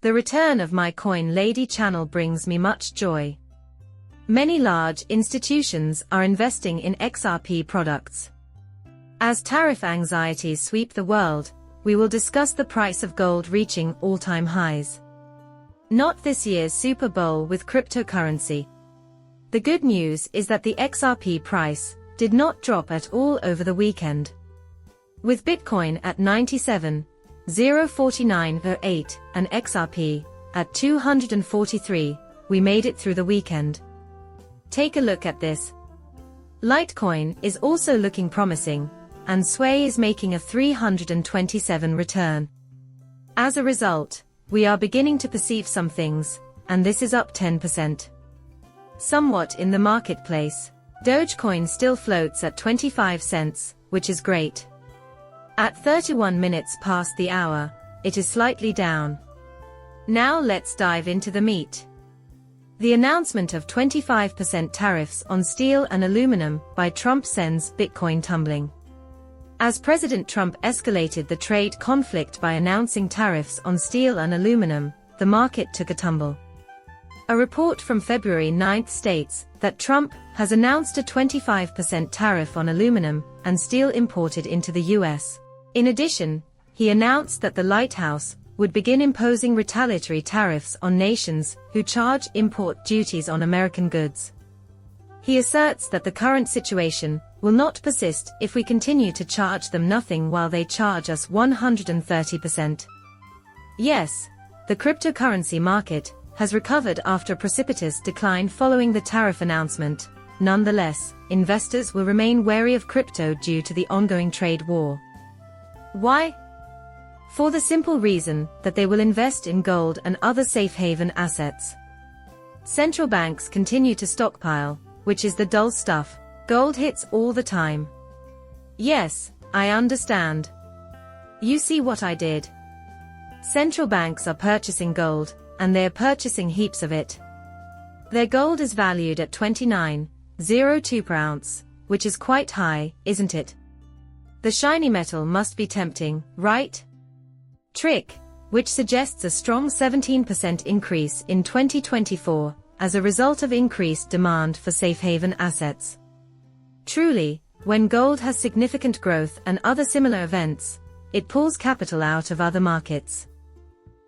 The return of my Coin Lady channel brings me much joy. Many large institutions are investing in XRP products. As tariff anxieties sweep the world, we will discuss the price of gold reaching all-time highs. Not this year's Super Bowl with cryptocurrency. The good news is that the XRP price did not drop at all over the weekend. With Bitcoin at 97,049.08 and XRP at 243, we made it through the weekend. Take a look at this. Litecoin is also looking promising, and Sway is making a 327 return. As a result, we are beginning to perceive some things, and this is up 10%. Somewhat in the marketplace. Dogecoin still floats at 25 cents, which is great. At 31 minutes past the hour, it is slightly down. Now let's dive into the meat. The announcement of 25% tariffs on steel and aluminum by Trump sends Bitcoin tumbling. As President Trump escalated the trade conflict by announcing tariffs on steel and aluminum, the market took a tumble. A report from February 9 states that Trump has announced a 25% tariff on aluminum and steel imported into the US. In addition, he announced that the Lighthouse would begin imposing retaliatory tariffs on nations who charge import duties on American goods. He asserts that the current situation will not persist if we continue to charge them nothing while they charge us 130%. Yes, the cryptocurrency market has recovered after a precipitous decline following the tariff announcement. Nonetheless, investors will remain wary of crypto due to the ongoing trade war. Why? For the simple reason that they will invest in gold and other safe haven assets. Central banks continue to stockpile, which is the dull stuff. Gold hits all the time. Yes, I understand. You see what I did? Central banks are purchasing gold, and they are purchasing heaps of it. Their gold is valued at 29.02 per ounce, which is quite high, isn't it? The shiny metal must be tempting, right? Trick, which suggests a strong 17% increase in 2024 as a result of increased demand for safe haven assets. Truly, when gold has significant growth and other similar events, it pulls capital out of other markets.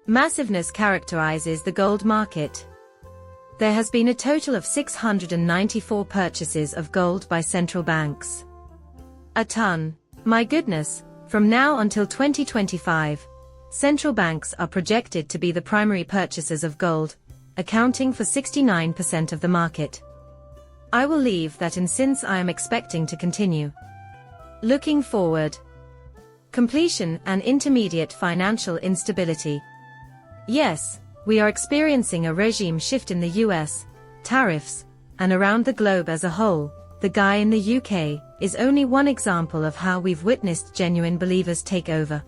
Massiveness characterizes the gold market. There has been a total of 694 purchases of gold by central banks. A ton. My goodness, from now until 2025, central banks are projected to be the primary purchasers of gold, accounting for 69% of the market. I will leave that in since I am expecting to continue. Looking forward. Completion and intermediate financial instability. Yes, we are experiencing a regime shift in the US, tariffs, and around the globe as a whole. The guy in the UK is only one example of how we've witnessed genuine believers take over.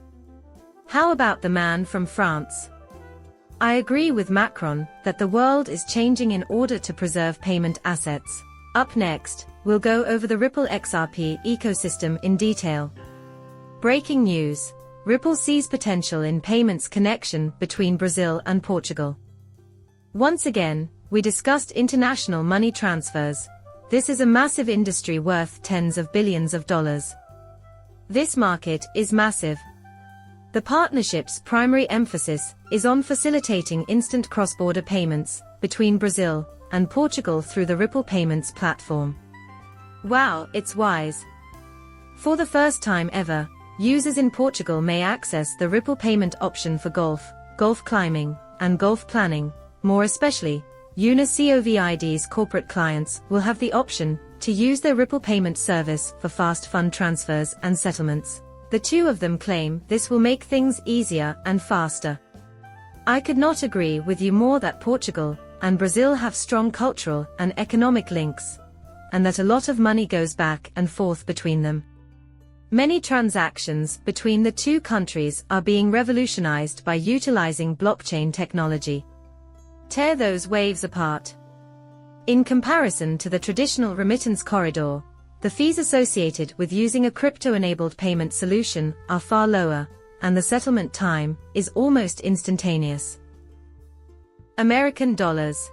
How about the man from France? I agree with Macron that the world is changing in order to preserve payment assets. Up next, we'll go over the Ripple XRP ecosystem in detail. Breaking news. Ripple sees potential in payments connection between Brazil and Portugal. Once again, we discussed international money transfers. This is a massive industry worth tens of billions of dollars. This market is massive. The partnership's primary emphasis is on facilitating instant cross-border payments between Brazil and Portugal through the Ripple Payments platform. Wow, it's wise. For the first time ever, users in Portugal may access the Ripple payment option for golf, golf climbing, and golf planning. More especially, UnaCovid's corporate clients will have the option to use their Ripple payment service for fast fund transfers and settlements. The two of them claim this will make things easier and faster. I could not agree with you more that Portugal and Brazil have strong cultural and economic links, and that a lot of money goes back and forth between them. Many transactions between the two countries are being revolutionized by utilizing blockchain technology. Tear those waves apart. In comparison to the traditional remittance corridor, the fees associated with using a crypto-enabled payment solution are far lower, and the settlement time is almost instantaneous. American dollars.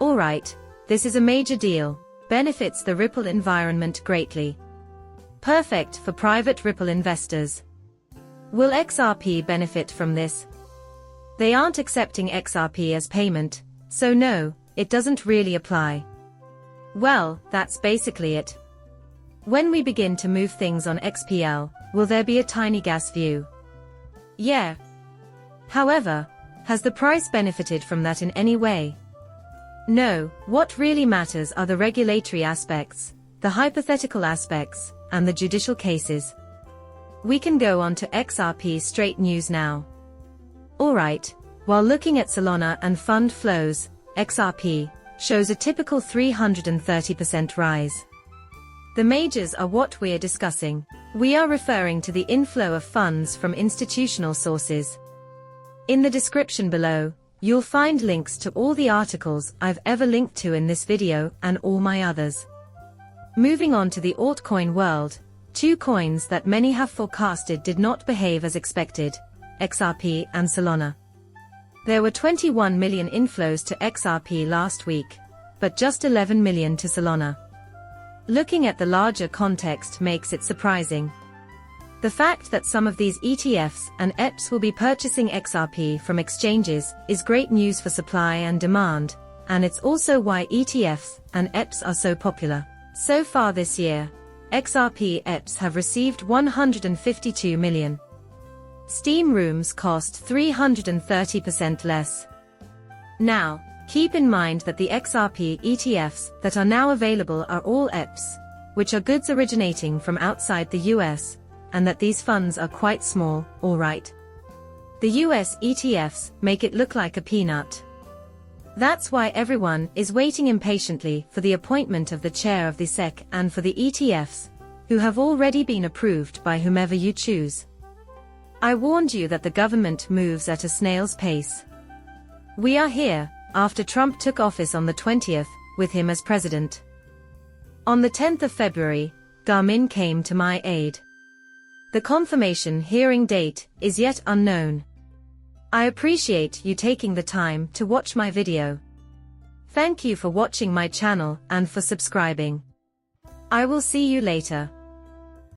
Alright, this is a major deal, benefits the Ripple environment greatly. Perfect for private Ripple investors. Will XRP benefit from this? They aren't accepting XRP as payment, so no, it doesn't really apply. Well, that's basically it. When we begin to move things on XPL, will there be a tiny gas view? Yeah. However, has the price benefited from that in any way? No, what really matters are the regulatory aspects, the hypothetical aspects, and the judicial cases. We can go on to XRP straight news now. Alright, while looking at Solana and fund flows, XRP shows a typical 330% rise. The majors are what we're discussing. We are referring to the inflow of funds from institutional sources. In the description below, you'll find links to all the articles I've ever linked to in this video and all my others. Moving on to the altcoin world, two coins that many have forecasted did not behave as expected, XRP and Solana. There were 21 million inflows to XRP last week, but just 11 million to Solana. Looking at the larger context makes it surprising. The fact that some of these ETFs and ETFs will be purchasing XRP from exchanges is great news for supply and demand, and it's also why ETFs and ETFs are so popular. So far this year, XRP ETFs have received 152 million. Steam rooms cost 330% less. Now, keep in mind that the XRP ETFs that are now available are all ETFs, which are goods originating from outside the US, and that these funds are quite small, alright. The US ETFs make it look like a peanut. That's why everyone is waiting impatiently for the appointment of the chair of the SEC and for the ETFs, who have already been approved by whomever you choose. I warned you that the government moves at a snail's pace. We are here, after Trump took office on the 20th, with him as president. On the 10th of February, Garmin came to my aid. The confirmation hearing date is yet unknown. I appreciate you taking the time to watch my video. Thank you for watching my channel and for subscribing. I will see you later.